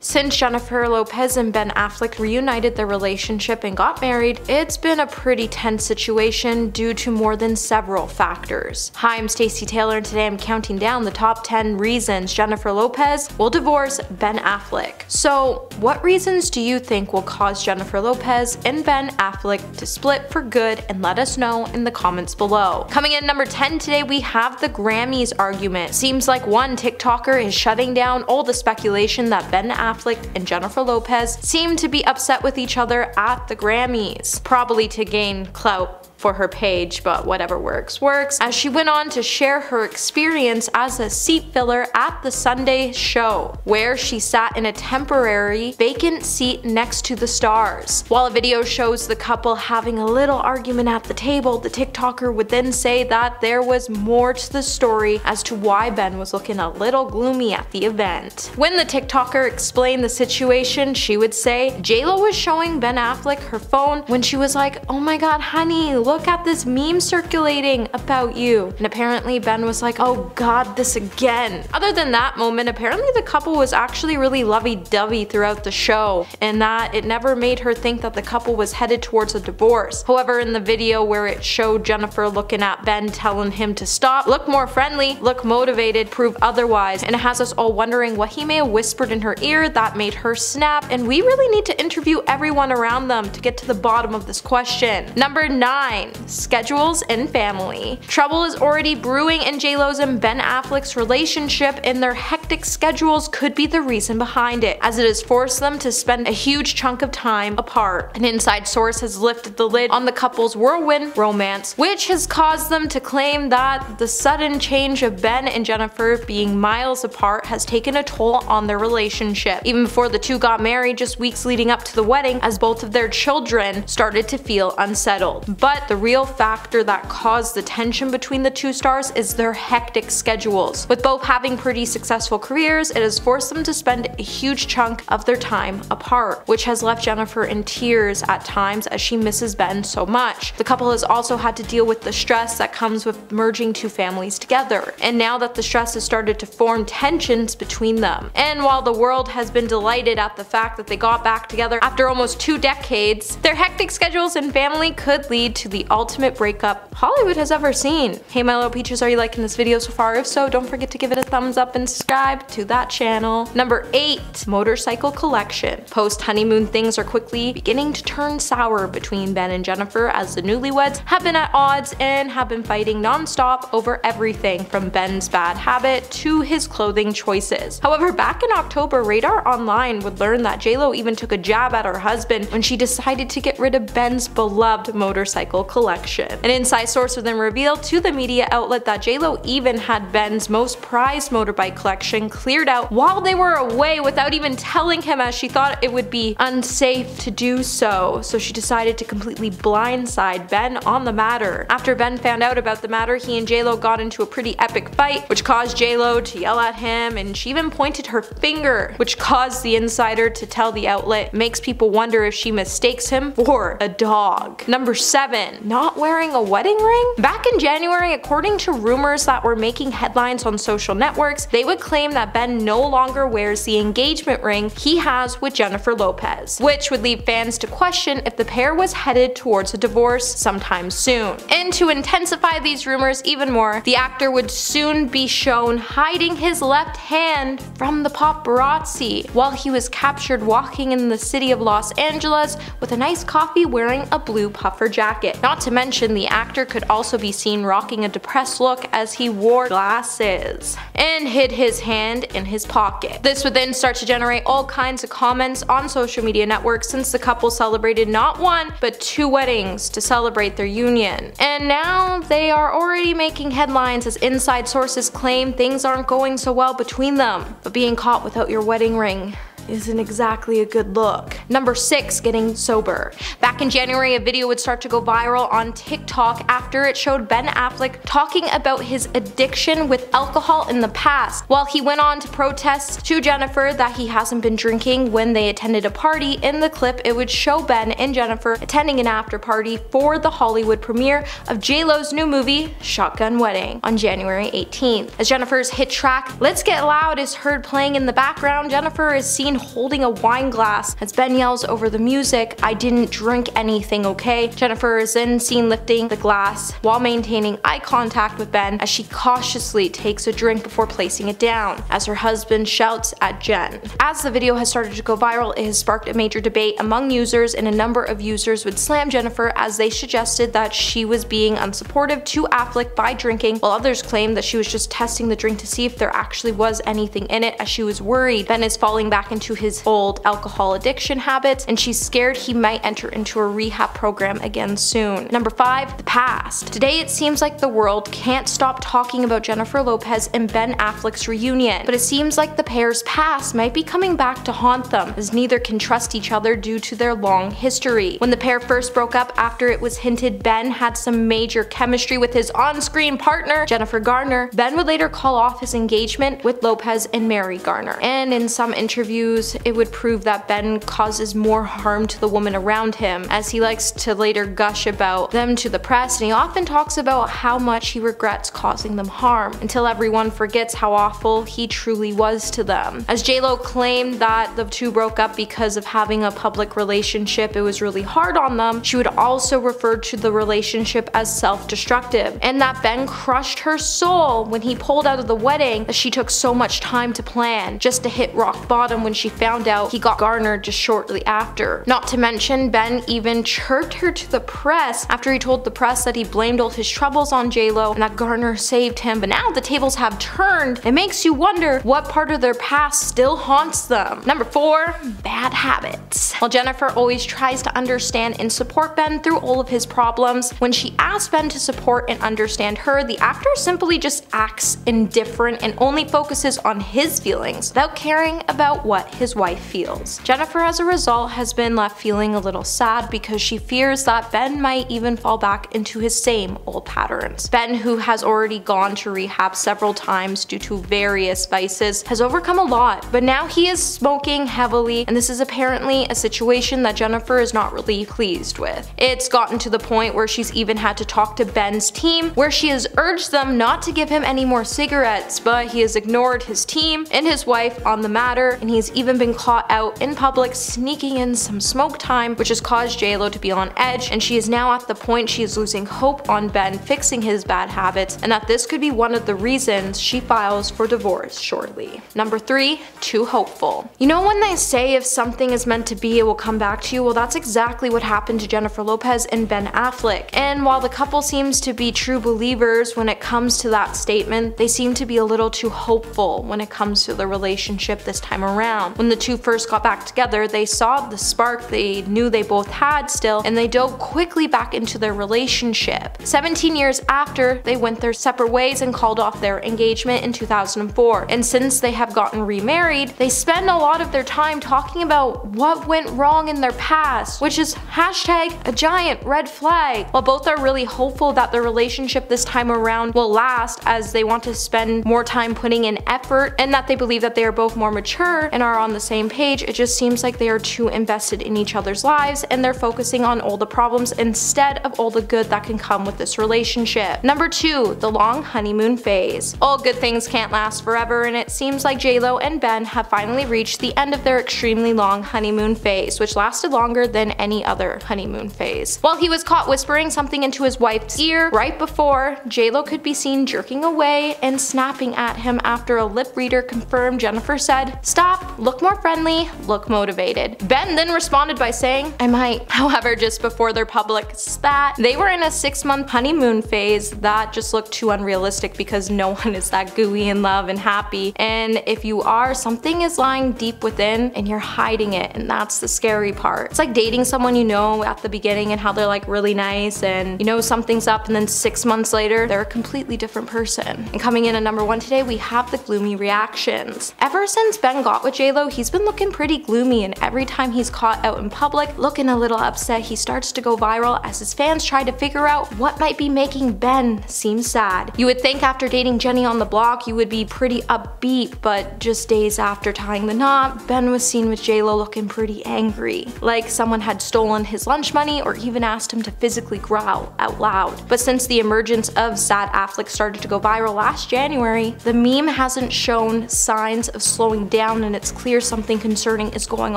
Since Jennifer Lopez and Ben Affleck reunited their relationship and got married, it's been a pretty tense situation due to more than several factors. Hi, I'm Stacey Taylor and today I'm counting down the top 10 reasons Jennifer Lopez will divorce Ben Affleck. So, what reasons do you think will cause Jennifer Lopez and Ben Affleck to split for good, and let us know in the comments below. Coming in at number 10 today, we have the Grammys argument. Seems like one TikToker is shutting down all the speculation that Ben Affleck and Jennifer Lopez seem to be upset with each other at the Grammys, probably to gain clout for her page, but whatever works, as she went on to share her experience as a seat filler at the Sunday show, where she sat in a temporary vacant seat next to the stars. While a video shows the couple having a little argument at the table, the TikToker would then say that there was more to the story as to why Ben was looking a little gloomy at the event. When the TikToker explained the situation, she would say JLo was showing Ben Affleck her phone when she was like, "Oh my god, honey, look at this meme circulating about you." And apparently Ben was like, "Oh god, this again." Other than that moment, apparently the couple was actually really lovey-dovey throughout the show, and that it never made her think that the couple was headed towards a divorce. However, in the video where it showed Jennifer looking at Ben telling him to stop, look more friendly, look motivated, prove otherwise, and it has us all wondering what he may have whispered in her ear that made her snap, and we really need to interview everyone around them to get to the bottom of this question. Number 9. Schedules and family. Trouble is already brewing in JLo's and Ben Affleck's relationship, and their hectic schedules could be the reason behind it, as it has forced them to spend a huge chunk of time apart. An inside source has lifted the lid on the couple's whirlwind romance, which has caused them to claim that the sudden change of Ben and Jennifer being miles apart has taken a toll on their relationship, even before the two got married just weeks leading up to the wedding, as both of their children started to feel unsettled. But the real factor that caused the tension between the two stars is their hectic schedules. With both having pretty successful careers, it has forced them to spend a huge chunk of their time apart, which has left Jennifer in tears at times as she misses Ben so much. The couple has also had to deal with the stress that comes with merging two families together, and now that the stress has started to form tensions between them. And while the world has been delighted at the fact that they got back together after almost 2 decades, their hectic schedules and family could lead to the ultimate breakup Hollywood has ever seen. Hey my little peaches, are you liking this video so far? If so, don't forget to give it a thumbs up and subscribe to that channel. Number 8. Motorcycle collection. Post honeymoon, things are quickly beginning to turn sour between Ben and Jennifer, as the newlyweds have been at odds and have been fighting non-stop over everything from Ben's bad habit to his clothing choices. However, back in October, Radar Online would learn that JLo even took a jab at her husband when she decided to get rid of Ben's beloved motorcycle collection. An inside source would then reveal to the media outlet that JLo even had Ben's most prized motorbike collection cleared out while they were away without even telling him, as she thought it would be unsafe to do so. So she decided to completely blindside Ben on the matter. After Ben found out about the matter, he and JLo got into a pretty epic fight, which caused JLo to yell at him, and she even pointed her finger, which caused the insider to tell the outlet it makes people wonder if she mistakes him for a dog. Number 7. Not wearing a wedding ring? Back in January, according to rumors that were making headlines on social networks, they would claim that Ben no longer wears the engagement ring he has with Jennifer Lopez, which would leave fans to question if the pair was headed towards a divorce sometime soon. And to intensify these rumors even more, the actor would soon be shown hiding his left hand from the paparazzi while he was captured walking in the city of Los Angeles with a nice coffee, wearing a blue puffer jacket. Not to mention, the actor could also be seen rocking a depressed look as he wore glasses and hid his hand in his pocket. This would then start to generate all kinds of comments on social media networks, since the couple celebrated not 1 but 2 weddings to celebrate their union. And now they are already making headlines as inside sources claim things aren't going so well between them. But being caught without your wedding ring isn't exactly a good look. Number 6. Getting sober. Back in January, a video would start to go viral on TikTok after it showed Ben Affleck talking about his addiction with alcohol in the past, while he went on to protest to Jennifer that he hasn't been drinking when they attended a party. In the clip, it would show Ben and Jennifer attending an after party for the Hollywood premiere of JLo's new movie, Shotgun Wedding, on January 18th. As Jennifer's hit track, Let's Get Loud, is heard playing in the background, Jennifer is seen seen holding a wine glass as Ben yells over the music, "I didn't drink anything, okay?" Jennifer is then seen lifting the glass while maintaining eye contact with Ben as she cautiously takes a drink before placing it down, as her husband shouts at Jen. As the video has started to go viral, it has sparked a major debate among users, and a number of users would slam Jennifer as they suggested that she was being unsupportive to Affleck by drinking, while others claimed that she was just testing the drink to see if there actually was anything in it, as she was worried Ben is falling back into his old alcohol addiction habits and she's scared he might enter into a rehab program again soon. Number 5. The past. Today it seems like the world can't stop talking about Jennifer Lopez and Ben Affleck's reunion, but it seems like the pair's past might be coming back to haunt them, as neither can trust each other due to their long history. When the pair first broke up, after it was hinted Ben had some major chemistry with his on-screen partner, Jennifer Garner, Ben would later call off his engagement with Lopez and marry Garner. And in some interviews, it would prove that Ben causes more harm to the woman around him, as he likes to later gush about them to the press, and he often talks about how much he regrets causing them harm, until everyone forgets how awful he truly was to them. As J-Lo claimed that the two broke up because of having a public relationship, it was really hard on them, she would also refer to the relationship as self-destructive, and that Ben crushed her soul when he pulled out of the wedding that she took so much time to plan, just to hit rock bottom when she found out he got Garner just shortly after. Not to mention, Ben even chirped her to the press after he told the press that he blamed all his troubles on J-Lo and that Garner saved him, but now the tables have turned. It makes you wonder what part of their past still haunts them. Number 4. Bad habits. While Jennifer always tries to understand and support Ben through all of his problems, when she asks Ben to support and understand her, the actor simply just acts indifferent and only focuses on his feelings without caring about what his wife feels. Jennifer, as a result, has been left feeling a little sad because she fears that Ben might even fall back into his same old patterns. Ben, who has already gone to rehab several times due to various vices, has overcome a lot, but now he is smoking heavily, and this is apparently a situation that Jennifer is not really pleased with. It's gotten to the point where she's even had to talk to Ben's team, where she has urged them not to give him any more cigarettes, but he has ignored his team and his wife on the matter, and he's even been caught out in public sneaking in some smoke time, which has caused J-Lo to be on edge, and she is now at the point she is losing hope on Ben fixing his bad habits, and that this could be one of the reasons she files for divorce shortly. Number 3. Too hopeful. You know when they say if something is meant to be, it will come back to you? Well, that's exactly what happened to Jennifer Lopez and Ben Affleck. And while the couple seems to be true believers when it comes to that statement, they seem to be a little too hopeful when it comes to the relationship this time around. When the two first got back together, they saw the spark they knew they both had still, and they dove quickly back into their relationship. 17 years after, they went their separate ways and called off their engagement in 2004. And since they have gotten remarried, they spend a lot of their time talking about what went wrong in their past, which is hashtag a giant red flag. While both are really hopeful that their relationship this time around will last, as they want to spend more time putting in effort, and that they believe that they are both more mature and are on the same page, it just seems like they are too invested in each other's lives and they're focusing on all the problems instead of all the good that can come with this relationship. Number 2. The long honeymoon phase. All good things can't last forever, and it seems like J-Lo and Ben have finally reached the end of their extremely long honeymoon phase, which lasted longer than any other honeymoon phase. While he was caught whispering something into his wife's ear right before, J-Lo could be seen jerking away and snapping at him after a lip reader confirmed Jennifer said, "Stop, look more friendly, look motivated." Ben then responded by saying, "I might." However, just before their public spat, they were in a 6-month honeymoon phase that just looked too unrealistic because no one is that gooey in love and happy, and if you are, something is lying deep within and you're hiding it, and that's the scary part. It's like dating someone you know at the beginning and how they're like really nice and you know something's up, and then 6 months later they're a completely different person. And coming in at number 1 today, we have the gloomy reactions. Ever since Ben got with J-Lo, he's been looking pretty gloomy, and every time he's caught out in public looking a little upset, he starts to go viral as his fans try to figure out what might be making Ben seem sad. You would think after dating Jenny on the block you would be pretty upbeat, but just days after tying the knot, Ben was seen with J-Lo looking pretty angry, like someone had stolen his lunch money or even asked him to physically growl out loud. But since the emergence of Sad Affleck started to go viral last January, the meme hasn't shown signs of slowing down, and it's clear something concerning is going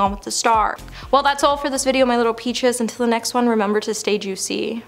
on with the star. Well, that's all for this video, my little peaches. Until the next one, remember to stay juicy.